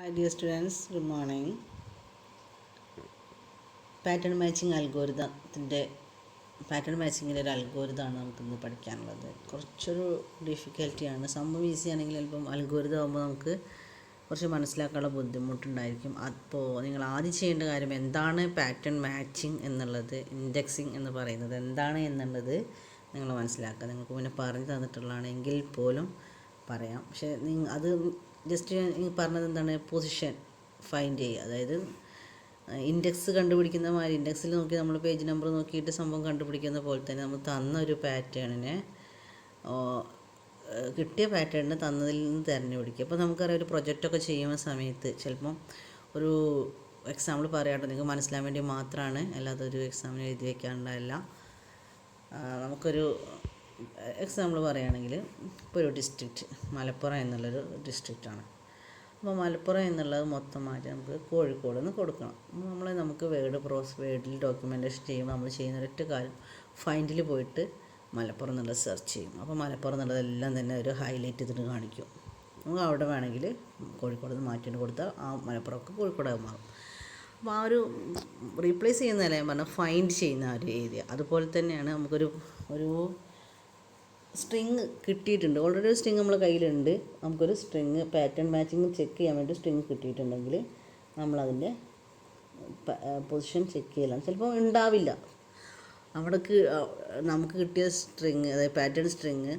Hi dear students, good morning. Pattern matching അൽഗോരിതത്തിൻ്റെ pattern മാച്ചിങ്ങിൻ്റെ ഒരു അൽഗോരിതമാണ് നമുക്കിന്ന് പഠിക്കാനുള്ളത്. കുറച്ചൊരു ഡിഫിക്കൽറ്റിയാണ്. സംഭവം ഈസി ആണെങ്കിൽ ചിലപ്പം അൽഗോരിതം ആകുമ്പോൾ നമുക്ക് കുറച്ച് മനസ്സിലാക്കാനുള്ള ബുദ്ധിമുട്ടുണ്ടായിരിക്കും. അപ്പോൾ നിങ്ങൾ ആദ്യം ചെയ്യേണ്ട കാര്യം എന്താണ് പാറ്റേൺ മാച്ചിങ് എന്നുള്ളത്, ഇൻഡെക്സിങ് എന്ന് പറയുന്നത് എന്താണ് എന്നുള്ളത് നിങ്ങൾ മനസ്സിലാക്കുക. നിങ്ങൾക്ക് മുന്നേ പറഞ്ഞു തന്നിട്ടുള്ളതാണെങ്കിൽ പോലും പറയാം. പക്ഷേ അത് ജസ്റ്റ് പറഞ്ഞത് എന്താണ്, പൊസിഷൻ ഫൈൻഡ് ചെയ്യുക. അതായത് ഇൻഡെക്സ് കണ്ടുപിടിക്കുന്ന മാതിരി ഇൻഡെക്സിൽ നോക്കി നമ്മൾ പേജ് നമ്പർ നോക്കിയിട്ട് സംഭവം കണ്ടുപിടിക്കുന്ന പോലെ തന്നെ നമ്മൾ തന്ന ഒരു പാറ്റേണിനെ കിട്ടിയ പാറ്റേണിനെ തന്നതിൽ നിന്ന് തിരഞ്ഞെടുക്കുക. അപ്പോൾ നമുക്കറിയാം, ഒരു പ്രൊജക്റ്റൊക്കെ ചെയ്യുന്ന സമയത്ത് ചിലപ്പം ഒരു എക്സാമ്പിൾ പറയാണ്ട് നിങ്ങൾക്ക് മനസ്സിലാൻ വേണ്ടി മാത്രമാണ്, അല്ലാതെ ഒരു എക്സാമിന് എഴുതി വയ്ക്കാനുള്ളതല്ല. നമുക്കൊരു എക്സാമ്പിൾ പറയുകയാണെങ്കിൽ, ഇപ്പോൾ ഒരു ഡിസ്ട്രിക്റ്റ് മലപ്പുറം എന്നുള്ളൊരു ഡിസ്ട്രിക്റ്റാണ്. അപ്പോൾ മലപ്പുറം എന്നുള്ളത് മൊത്തം മാറ്റി നമുക്ക് കോഴിക്കോട് എന്ന് കൊടുക്കണം. അപ്പോൾ നമുക്ക് വേർഡിൽ ഡോക്യുമെൻറ്റേഷൻ ചെയ്യുമ്പോൾ നമ്മൾ ചെയ്യുന്ന ഒരൊറ്റ കാര്യം, ഫൈൻഡിൽ പോയിട്ട് മലപ്പുറം എന്നുള്ളത് സെർച്ച് ചെയ്യും. അപ്പോൾ മലപ്പുറം എന്നുള്ളതെല്ലാം തന്നെ ഒരു ഹൈലൈറ്റ് ചെയ്തിട്ട് കാണിക്കും. നമുക്ക് അവിടെ വേണമെങ്കിൽ കോഴിക്കോട് നിന്ന് മാറ്റിയിട്ട് കൊടുത്താൽ ആ മലപ്പുറമൊക്കെ കോഴിക്കോടായി മാറും. അപ്പോൾ ആ ഒരു റീപ്ലേസ് ചെയ്യുന്നതല്ല ഞാൻ പറഞ്ഞാൽ, ഫൈൻഡ് ചെയ്യുന്ന ആ ഒരു ഏരിയ. അതുപോലെ തന്നെയാണ് നമുക്കൊരു സ്ട്രിങ് കിട്ടിയിട്ടുണ്ട്. ഓൾറെഡി ഒരു സ്ട്രിങ് നമ്മുടെ കയ്യിലുണ്ട്. നമുക്കൊരു സ്ട്രിങ് പാറ്റേൺ മാച്ചിങ് ചെക്ക് ചെയ്യാൻ വേണ്ടി സ്ട്രിങ് കിട്ടിയിട്ടുണ്ടെങ്കിൽ നമ്മളതിൻ്റെ പൊസിഷൻ ചെക്ക് ചെയ്യലാണ്. ചിലപ്പോൾ ഉണ്ടാവില്ല. അവിടേക്ക് നമുക്ക് കിട്ടിയ സ്ട്രിങ്, അതായത് പാറ്റേൺ സ്ട്രിങ്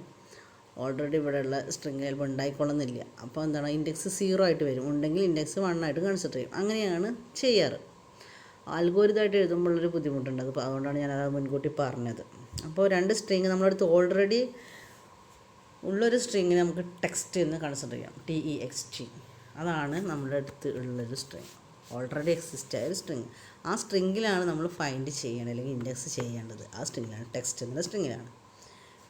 ഓൾറെഡി ഇവിടെയുള്ള സ്ട്രിങ് ചിലപ്പോൾ ഉണ്ടായിക്കൊള്ളുന്നില്ല. അപ്പോൾ എന്താണ്, ഇൻഡെക്സ് 0 ആയിട്ട് വരും. ഉണ്ടെങ്കിൽ ഇൻഡെക്സ് 1 ആയിട്ട് കൺസിഡർ ചെയ്യും. അങ്ങനെയാണ് ചെയ്യാറ്. അൽഗോരിതമായിട്ട് എഴുതുമ്പോഴൊരു ബുദ്ധിമുട്ടുണ്ട്. അപ്പോൾ അതുകൊണ്ടാണ് ഞാനത് മുൻകൂട്ടി പറഞ്ഞത്. അപ്പോൾ രണ്ട് സ്ട്രിങ് നമ്മളടുത്ത് ഓൾറെഡി ഉള്ളൊരു സ്ട്രിങ്ങിനെ നമുക്ക് ടെക്സ്റ്റ് എന്ന് കൺസിഡർ ചെയ്യാം. TEXT, അതാണ് നമ്മുടെ അടുത്ത് ഉള്ളൊരു സ്ട്രിങ്, ഓൾറെഡി എക്സിസ്റ്റ് ആയ ഒരു സ്ട്രിങ്. ആ സ്ട്രിങ്ങിലാണ് നമ്മൾ ഫൈൻഡ് ചെയ്യേണ്ടത് അല്ലെങ്കിൽ ഇൻഡെക്സ് ചെയ്യേണ്ടത്. ആ സ്ട്രിങ്ങിലാണ്, ടെക്സ്റ്റ് എന്നുള്ള സ്ട്രിങ്ങിലാണ്.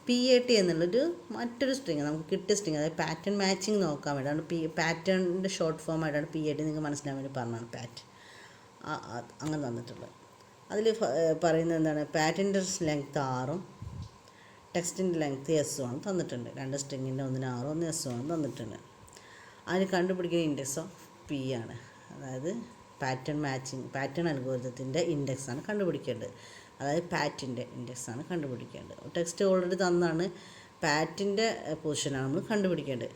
PAT എന്നുള്ളൊരു മറ്റൊരു സ്ട്രിങ്, നമുക്ക് കിട്ടിയ സ്ട്രിങ്, അതായത് പാറ്റേൺ മാച്ചിങ് നോക്കാൻ വേണ്ടിയാണ്. പാറ്റേണിൻ്റെ ഷോർട്ട് ഫോം ആയിട്ടാണ് PAT. നിങ്ങൾക്ക് മനസ്സിലാൻ വേണ്ടി പറഞ്ഞാണ് പാറ്റ് അങ്ങനെ തന്നിട്ടുള്ളത്. അതിൽ പറയുന്നത് എന്താണ്, പാറ്റേണിൻ്റെ ലെങ്ത്ത് 6ഉം ടെക്സ്റ്റിൻ്റെ ലെങ്ത്ത് S1 തന്നിട്ടുണ്ട്. രണ്ട് സ്ട്രിങ്ങിൻ്റെ ഒന്നിന് 6 ഒന്ന് S1 തന്നിട്ടുണ്ട്. അതിന് കണ്ടുപിടിക്കുന്ന ഇൻഡെക്സ് ഓഫ് P ആണ്. അതായത് പാറ്റേൺ അൽഗോരിതത്തിൻ്റെ ഇൻഡെക്സാണ് കണ്ടുപിടിക്കേണ്ടത്. അതായത് പാറ്റിൻ്റെ ഇൻഡെക്സാണ് കണ്ടുപിടിക്കേണ്ടത്. ടെക്സ്റ്റ് ഓൾറെഡി തന്നാണ്, പാറ്റിൻ്റെ പൊസിഷനാണ് നമ്മൾ കണ്ടുപിടിക്കേണ്ടത്.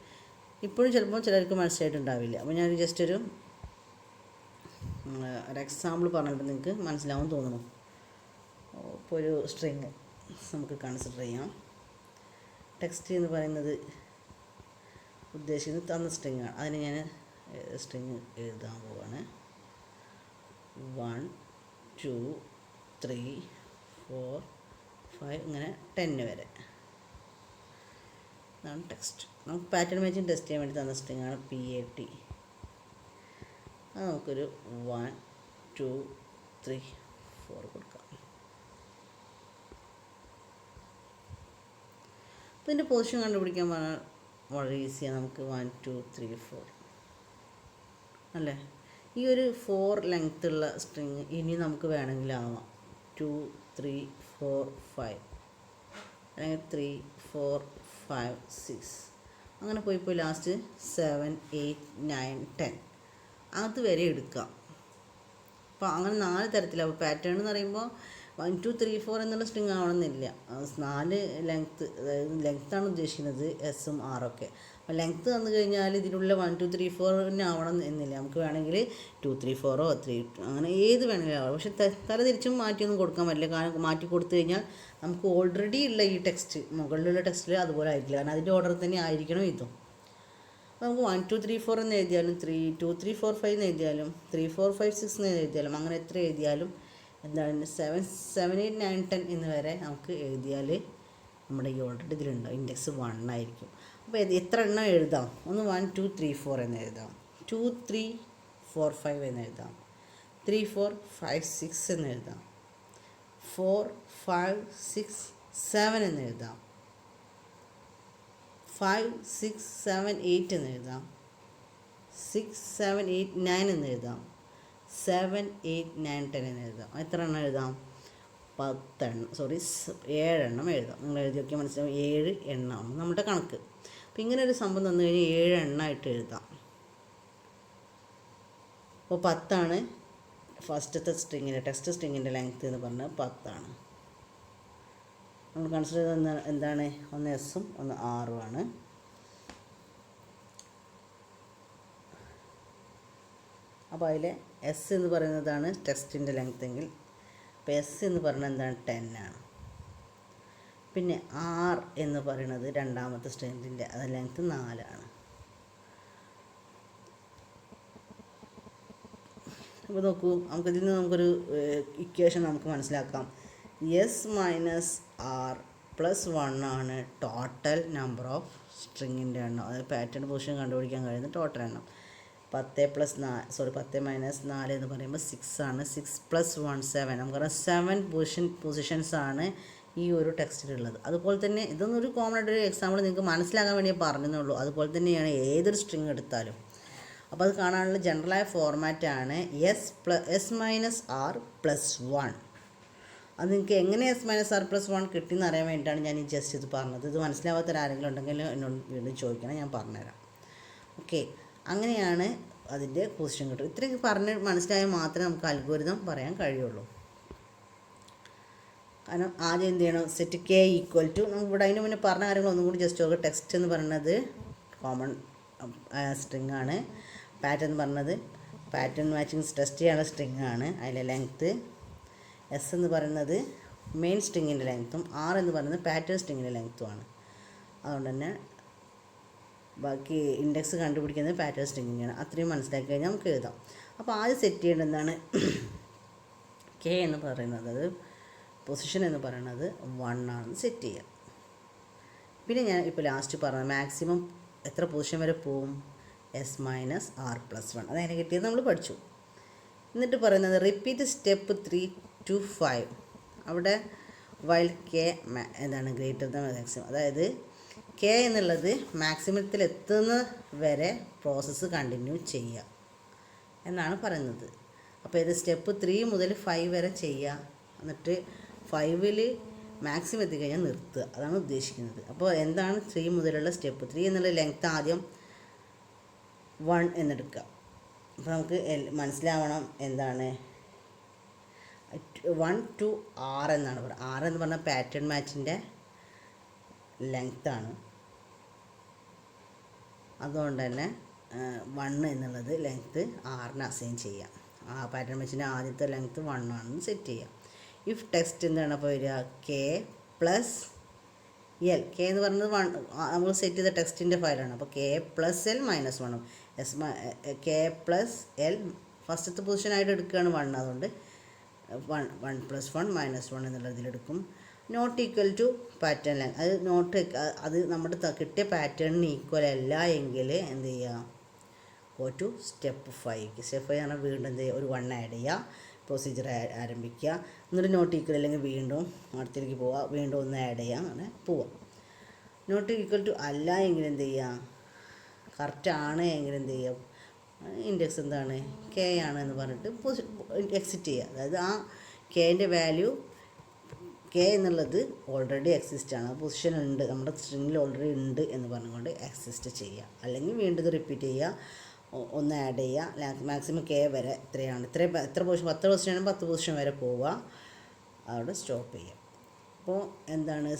ഇപ്പോഴും ചിലപ്പോൾ ചിലർക്ക് മനസ്സിലായിട്ടുണ്ടാവില്ല. അപ്പോൾ ഞാൻ ജസ്റ്റ് ഒരു എക്സാമ്പിൾ പറഞ്ഞിട്ട് നിങ്ങൾക്ക് മനസ്സിലാവും തോന്നുന്നു. ഇപ്പോൾ ഒരു സ്ട്രിങ് നമുക്ക് കൺസിഡർ ചെയ്യാം. ടെക്സ്റ്റ് എന്ന് പറയുന്നത് ഉദ്ദേശിക്കുന്നത് തന്ന സ്ട്രിങ്ങാണ്. അതിന് ഞാൻ സ്ട്രിങ് എഴുതാൻ പോവാണ്. 1 2 3 4 5 ഇങ്ങനെ 10 വരെ ഇതാണ് ടെക്സ്റ്റ്. നമുക്ക് പാറ്റേൺ മാച്ചിങ് ടെസ്റ്റ് ചെയ്യാൻ വേണ്ടി തന്ന സ്ട്രിങ്ങാണ് PAT. അത് നമുക്കൊരു 1 2 3 4 കൊടുക്കാം. അപ്പോൾ ഇതിൻ്റെ പൊസിഷൻ കണ്ടുപിടിക്കാൻ പറഞ്ഞാൽ വളരെ ഈസിയാണ്. നമുക്ക് 1 2 3 4 അല്ലേ. ഈ ഒരു 4 ലെങ്ത്ത് ഉള്ള സ്ട്രിങ് ഇനി നമുക്ക് വേണമെങ്കിലാവാം 2 3 4 5 അല്ലെങ്കിൽ 3 4 5 6 അങ്ങനെ പോയി ലാസ്റ്റ് 7 8 9 10 അതുവരെ എടുക്കാം. അപ്പോൾ അങ്ങനെ 4 തരത്തിലാവും. പാറ്റേൺ എന്ന് പറയുമ്പോൾ 1 2 3 4 എന്നുള്ള സ്ട്രിങ് ആവണമെന്നില്ല. 4 ലെങ്ത്ത്, അതായത് ലെങ്ത്താണ് ഉദ്ദേശിക്കുന്നത്, S ഉം R ഒക്കെ. അപ്പോൾ ലെങ്ത്ത് തന്നു കഴിഞ്ഞാൽ ഇതിലുള്ള 1 2 3 4 ആവണം എന്നില്ല. നമുക്ക് വേണമെങ്കിൽ 2 3 4 3 അങ്ങനെ ഏത് വേണമെങ്കിലും ആവാം. പക്ഷെ തല തിരിച്ചും മാറ്റിയൊന്നും കൊടുക്കാൻ പറ്റില്ല. കാരണം മാറ്റി കൊടുത്തു കഴിഞ്ഞാൽ നമുക്ക് ഓൾറെഡി ഉള്ള ഈ ടെക്സ്റ്റ്, മുകളിലുള്ള ടെക്സ്റ്റിൽ അതുപോലെ ആയിരിക്കില്ല. കാരണം അതിൻ്റെ ഓർഡർ തന്നെ ആയിരിക്കണം ഇതും. അപ്പോൾ നമുക്ക് 1 2 3 4 എന്ന് എഴുതിയാലും 3 2 3 4 5 എന്ന് എഴുതിയാലും 3 4 5 6 എന്ന് എഴുതിയാലും അങ്ങനെ എത്ര എഴുതിയാലും എന്താണ് 7 8 9 10 എന്ന് വരെ നമുക്ക് എഴുതിയാൽ നമ്മുടെ ഈ ഓൾറെഡി ഇതിലുണ്ടാവും. ഇൻഡെക്സ് 1 ആയിരിക്കും. അപ്പോൾ എത്ര എണ്ണം എഴുതാം? ഒന്ന് 1 2 3 4 എന്ന് എഴുതാം, 2 3 4 5 എന്ന് എഴുതാം, 3 4 5 6 എന്ന് എഴുതാം, 4 5 6 7 എന്ന് എഴുതാം, 5 6 7 8 എന്ന് എഴുതാം, 6 7 8 9 എന്ന് എഴുതാം, 7 8 9 10 എന്ന് എഴുതാം. എത്ര എണ്ണം എഴുതാം? 7 എണ്ണം എഴുതാം. നിങ്ങൾ എഴുതി നോക്കിയാൽ മനസ്സിലാവും 7 എണ്ണമാണ് നമ്മുടെ കണക്ക്. അപ്പോൾ ഇങ്ങനെ ഒരു സംഭവം തന്നു കഴിഞ്ഞാൽ 7 എണ്ണമായിട്ട് എഴുതാം. അപ്പോൾ 10 ഫസ്റ്റത്തെ സ്ട്രിങ്ങിൻ്റെ ടെക്സ്റ്റ് സ്ട്രിങ്ങിൻ്റെ ലെങ്ത്ത് എന്ന് പറഞ്ഞാൽ 10. നമ്മൾ കൺസിഡർ ചെയ്ത എന്താണ്, ഒന്ന് എസ്സും ഒന്ന് ആറും ആണ്. അപ്പോൾ അതിൽ എസ് എന്ന് പറയുന്നതാണ് ടെക്സ്റ്റിൻ്റെ ലെങ്ത്ത് എങ്കിൽ അപ്പോൾ എസ് എന്ന് പറയുന്നത് എന്താണ് 10 ആണ്. പിന്നെ ആർ എന്ന് പറയുന്നത് രണ്ടാമത്തെ സ്ട്രിങ്ങിൻ്റെ അത് ലെങ്ത്ത് 4 ആണ്. അപ്പോൾ നോക്കൂ, ഇതിൽ നിന്ന് നമുക്കൊരു ഇക്വേഷൻ നമുക്ക് മനസ്സിലാക്കാം. എസ് മൈനസ് ആർ പ്ലസ് 1 ആണ് ടോട്ടൽ നമ്പർ ഓഫ് സ്ട്രിങ്ങിൻ്റെ എണ്ണം. അതായത് പാറ്റേൺ പൊസിഷൻ കണ്ടുപിടിക്കാൻ കഴിയുന്ന ടോട്ടൽ എണ്ണം. 10 മൈനസ് 4 എന്ന് പറയുമ്പോൾ 6 ആണ്. 6 പ്ലസ് 1 7. നമുക്കറിയാം 7 പൊസിഷൻസ് ആണ് ഈ ഒരു ടെക്സ്റ്റിലുള്ളത്. അതുപോലെ തന്നെ ഇതൊന്നും ഒരു കോമൺ ആയിട്ടൊരു എക്സാമ്പിൾ നിങ്ങൾക്ക് മനസ്സിലാക്കാൻ വേണ്ടി പറഞ്ഞെന്നുള്ളൂ. അതുപോലെ തന്നെയാണ് ഏതൊരു സ്ട്രിങ് എടുത്താലും. അപ്പോൾ അത് കാണാനുള്ള ജനറലായ ഫോർമാറ്റാണ് എസ് മൈനസ് ആർ പ്ലസ് 1. അത് നിങ്ങൾക്ക് എങ്ങനെ എസ് മൈനസ് ആർ പ്ലസ് 1 കിട്ടിയെന്ന് അറിയാൻ വേണ്ടിയിട്ടാണ് ഞാൻ ഈ ജസ്റ്റ് ഇത് പറഞ്ഞത്. ഇത് മനസ്സിലാവാത്തൊരാരെങ്കിലും ഉണ്ടെങ്കിൽ എന്നോട് വീണ്ടും ചോദിക്കണം, ഞാൻ പറഞ്ഞുതരാം. ഓക്കെ, അങ്ങനെയാണ് അതിൻ്റെ പൊസിഷൻ കിട്ടും. ഇത്രയും പറഞ്ഞ് മനസ്സിലായാൽ മാത്രമേ നമുക്ക് അൽഗോരിതം പറയാൻ കഴിയുള്ളൂ. കാരണം ആദ്യം എന്ത് ചെയ്യണം, സെറ്റ് കെ ഈക്വൽ ടു, നമുക്ക് ഇവിടെ അതിന് മുന്നേ പറഞ്ഞ കാര്യങ്ങൾ ഒന്നും കൂടി ജസ്റ്റ് നോക്കുക. ടെക്സ്റ്റ് എന്ന് പറയുന്നത് കോമൺ സ്ട്രിങ് ആണ്. പാറ്റേൺ എന്ന് പറഞ്ഞത് പാറ്റേൺ മാച്ചിങ് ടെസ്റ്റ് ചെയ്യാനുള്ള സ്ട്രിങ് ആണ്. അതിലെ ലെങ്ത്ത്. എസ് എന്ന് പറയുന്നത് മെയിൻ സ്ട്രിങ്ങിൻ്റെ ലെങ്ത്തും ആർ എന്ന് പറയുന്നത് പാറ്റേൺ സ്ട്രിങ്ങിൻ്റെ ലെങ്ത്തുമാണ്. അതുകൊണ്ട് തന്നെ ബാക്കി ഇൻഡെക്സ് കണ്ടുപിടിക്കുന്നത് പാറ്റേൺ സ്ട്രിങ്ങിൻ്റെയാണ്. അത്രയും മനസ്സിലാക്കി കഴിഞ്ഞാൽ നമുക്ക് എഴുതാം. അപ്പോൾ ആദ്യം സെറ്റ് ചെയ്യേണ്ടത് എന്താണ്, കെ എന്ന് പറയുന്നത്, അത് പൊസിഷൻ എന്ന് പറയുന്നത് 1 ആണെന്ന് സെറ്റ് ചെയ്യാം. പിന്നെ ഞാൻ ഇപ്പോൾ ലാസ്റ്റ് പറഞ്ഞത് മാക്സിമം എത്ര പൊസിഷൻ വരെ പോവും, എസ് മൈനസ് ആർ പ്ലസ് 1. അതെങ്ങനെ കിട്ടിയത് നമ്മൾ പഠിച്ചു. എന്നിട്ട് പറയുന്നത് റിപ്പീറ്റ് സ്റ്റെപ്പ് 3 to 5. അവിടെ വൈൽ കെ എന്താണ് ഗ്രേറ്റർ ദാൻ മാക്സിമം, അതായത് കെ എന്നുള്ളത് മാക്സിമത്തിൽ എത്തുന്ന വരെ പ്രോസസ്സ് കണ്ടിന്യൂ ചെയ്യുക എന്നാണ് പറയുന്നത്. അപ്പോൾ ഇത് സ്റ്റെപ്പ് 3 മുതൽ 5 വരെ ചെയ്യുക. എന്നിട്ട് 5ൽ മാക്സിമം എത്തിക്കഴിഞ്ഞാൽ നിർത്തുക, അതാണ് ഉദ്ദേശിക്കുന്നത്. അപ്പോൾ എന്താണ് 3 മുതലുള്ള സ്റ്റെപ്പ്? 3 എന്നുള്ള ലെങ്ത്ത് ആദ്യം 1 എന്നെടുക്കുക. അപ്പോൾ നമുക്ക് മനസ്സിലാവണം എന്താണ് 1 to R എന്നാണ് പറയുക. R എന്ന് പറഞ്ഞാൽ പാറ്റേൺ മാച്ചിൻ്റെ ലെങ്ത്താണ്. അതുകൊണ്ട് തന്നെ 1 എന്നുള്ളത് ലെങ്ത്ത് ആറിന് അസൈൻ ചെയ്യാം. ആ പാറ്റേൺ മാച്ചിൻ്റെ ആദ്യത്തെ ലെങ്ത്ത് 1 ആണെന്ന് സെറ്റ് ചെയ്യാം. ഇഫ് ടെക്സ്റ്റ് എന്താണ് അപ്പോൾ വരിക, കെ പ്ലസ് എൽ. കെ എന്ന് പറയുന്നത് നമ്മൾ സെറ്റ് ചെയ്ത ടെക്സ്റ്റിൻ്റെ ഫയലാണ്. അപ്പോൾ K plus L minus 1. K plus L ഫസ്റ്റത്തെ പൊസിഷനായിട്ട് എടുക്കുകയാണ് 1. അതുകൊണ്ട് 1 പ്ലസ് 1 മൈനസ് 1 എന്നുള്ള ഇതിലെടുക്കും. Not equal to pattern length. അത് നമ്മുടെ കിട്ടിയ പാറ്റേണിന് ഈക്വൽ അല്ല എങ്കിൽ എന്ത് ചെയ്യുക, ഗോ ടു സ്റ്റെപ്പ് 5. സ്റ്റെപ്പ് 5 പറഞ്ഞാൽ വീണ്ടും എന്ത് ചെയ്യുക, ഒരു 1 ആഡ് ചെയ്യുക, പ്രൊസീജിയർ ആരംഭിക്കുക. എന്നിട്ട് നോട്ട് ഈക്വൽ അല്ലെങ്കിൽ വീണ്ടും അടുത്തേക്ക് പോവുക, വീണ്ടും 1 ആഡ് ചെയ്യുക, അങ്ങനെ പോവുക. നോട്ട് ഈക്വൽ ടു അല്ല എങ്കിൽ എന്ത് ചെയ്യുക, കറക്റ്റ് ആണ് എങ്കിൽ എന്ത് ചെയ്യുക, ഇൻഡെക്സ് എന്താണ് കെ ആണ് എന്ന് പറഞ്ഞിട്ട് എക്സിറ്റ് ചെയ്യുക. അതായത് ആ കെൻ്റെ വാല്യൂ, കെ എന്നുള്ളത് ഓൾറെഡി എക്സിസ്റ്റ് ആണ്, പൊസിഷൻ ഉണ്ട്, നമ്മുടെ സ്ട്രിങ്ങിൽ ഓൾറെഡി ഉണ്ട് എന്ന് പറഞ്ഞുകൊണ്ട് എക്സിസ്റ്റ് ചെയ്യുക. അല്ലെങ്കിൽ വീണ്ടും ഇത് റിപ്പീറ്റ് ചെയ്യുക, 1 ആഡ് ചെയ്യുക, മാക്സിമം കെ വരെ എത്രയാണ്, എത്ര പൊസിഷൻ, 10 പൊസിഷൻ ആണെങ്കിൽ 10 പൊസിഷൻ വരെ പോവുക, അവിടെ സ്റ്റോപ്പ് ചെയ്യുക. അപ്പോൾ എന്താണ്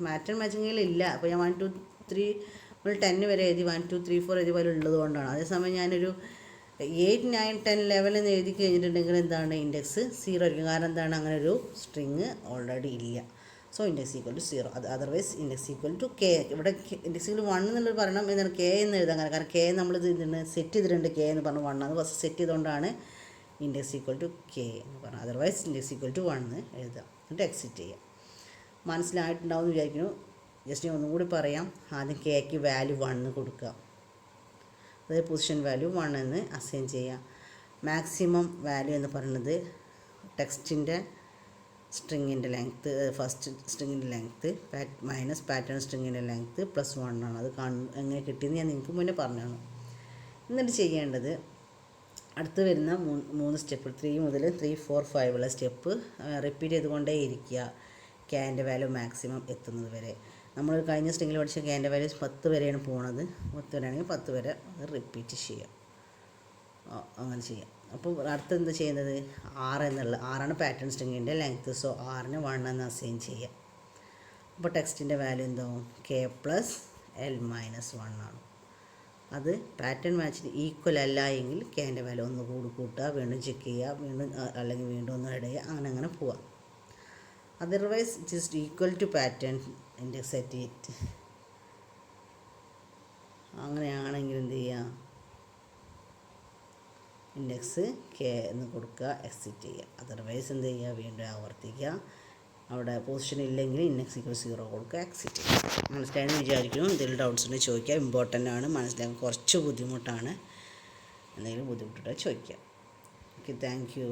പാറ്റേൺ മാച്ചിങ്ങിൽ ഇല്ല. അപ്പോൾ ഞാൻ 1 2 3 10 വരെ എഴുതി, 1 2 3 4 എഴുതി പോലെ ഉള്ളത് കൊണ്ടാണ്. അതേസമയം ഞാനൊരു 8 9 10 11 എന്ന് എഴുതി കഴിഞ്ഞിട്ടുണ്ടെങ്കിൽ എന്താണ് ഇൻഡെക്സ് 0 ആയിരിക്കും. കാരണം എന്താണ്, അങ്ങനെ ഒരു സ്ട്രിങ് ഓൾറെഡി ഇല്ല. So index equal to 0. Otherwise index equal to K. ഇവിടെ ഇൻഡെക്സ് ഈക്വൽ 1 എന്നുള്ളത് പറയണം, എന്താണ് കെ എന്ന് എഴുതാൻ കാരണം കെ നമ്മൾ സെറ്റ് ചെയ്തിട്ടുണ്ട്. കെ എന്ന് പറഞ്ഞു 1 ആണ് ഫസ്റ്റ് സെറ്റ് ചെയ്തുകൊണ്ടാണ് ഇൻഡെക്സ് ഈക്വൽ ടു കെ എന്ന് പറഞ്ഞത്. അതർവൈസ് ഇൻഡെക്സ് ഈക്വൽ ടു 1 എന്ന് എഴുതാം, എന്നിട്ട് എക്സിറ്റ് ചെയ്യാം. മനസ്സിലായിട്ടുണ്ടാവും എന്ന് വിചാരിക്കുന്നു. ജസ്റ്റ് ഒന്നും കൂടി പറയാം. ആദ്യം കെക്ക് വാല്യൂ 1 കൊടുക്കുക, അതായത് പൊസിഷൻ വാല്യൂ 1 എന്ന് അസൈൻ ചെയ്യുക. മാക്സിമം വാല്യൂ എന്ന് പറയുന്നത് ടെക്സ്റ്റിൻ്റെ സ്ട്രിങ്ങിൻ്റെ ലെങ്ത്ത്, ഫസ്റ്റ് സ്ട്രിങ്ങിൻ്റെ ലെങ്ത്ത് മൈനസ് പാറ്റേൺ സ്ട്രിങ്ങിൻ്റെ ലെങ്ത്ത് പ്ലസ് 1 ആണ്. അത് എങ്ങനെ കിട്ടിയെന്ന് ഞാൻ നിങ്ങൾക്ക് മുന്നേ പറഞ്ഞതാണ്. എന്നിട്ട് ചെയ്യേണ്ടത് അടുത്ത് വരുന്ന 3 സ്റ്റെപ്പ് 3 മുതൽ 3 4 5 ഉള്ള സ്റ്റെപ്പ് റിപ്പീറ്റ് ചെയ്തുകൊണ്ടേ ഇരിക്കുക, കെൻ്റെ വാല്യൂ മാക്സിമം എത്തുന്നത് വരെ. നമ്മൾ കഴിഞ്ഞ സ്ട്രിങ്ങിൽ പഠിച്ച കെൻ്റെ വാല്യൂ 10 വരെയാണ് പോകുന്നത്. 10 വരെയാണെങ്കിൽ 10 വരെ അത് റിപ്പീറ്റ് ചെയ്യാം, അങ്ങനെ ചെയ്യാം. അപ്പോൾ അടുത്ത എന്താ ചെയ്യുന്നത്, 6 പാറ്റേൺ സ്ട്രിങ്ങിൻ്റെ ലെങ്ത്ത്. സോ 6ന് 1 എന്ന് അസൈൻ ചെയ്യാം. അപ്പോൾ ടെക്സ്റ്റിൻ്റെ വാല്യൂ എന്താവും, k+l−1 ആണ്. അത് പാറ്റേൺ മാച്ചിന് ഈക്വൽ അല്ല എങ്കിൽ കേൻ്റെ വാല്യൂ ഒന്ന് കൂടി കൂട്ടുക, വീണ്ടും ചെക്ക് ചെയ്യുക, വീണ്ടും അല്ലെങ്കിൽ വീണ്ടും ഒന്ന് ആഡ് ചെയ്യുക, അങ്ങനെ പോവുക. Otherwise it is equal to pattern index set it. അങ്ങനെയാണെങ്കിൽ എന്ത് ചെയ്യുക, ഇൻഡെക്സ് കെ എന്ന് കൊടുക്കുക, എക്സിറ്റ് ചെയ്യുക. അതർവൈസ് എന്ത് ചെയ്യുക, വീണ്ടും ആവർത്തിക്കുക. അവിടെ പൊസിഷൻ ഇല്ലെങ്കിൽ ഇൻഡെക്സ് = 0 കൊടുക്കുക, എക്സിറ്റ് ചെയ്യുക. മനസ്സിലായെന്ന് വിചാരിക്കുന്നു. എന്തെങ്കിലും ഡൗട്ട്സ് ഉണ്ടെങ്കിൽ ചോദിക്കുക. ഇമ്പോർട്ടൻ്റ് ആണ്, മനസ്സിലാക്കാൻ കുറച്ച് ബുദ്ധിമുട്ടാണ്. എന്തെങ്കിലും ബുദ്ധിമുട്ടുണ്ടെങ്കിൽ ചോദിക്കുക. Okay, thank you.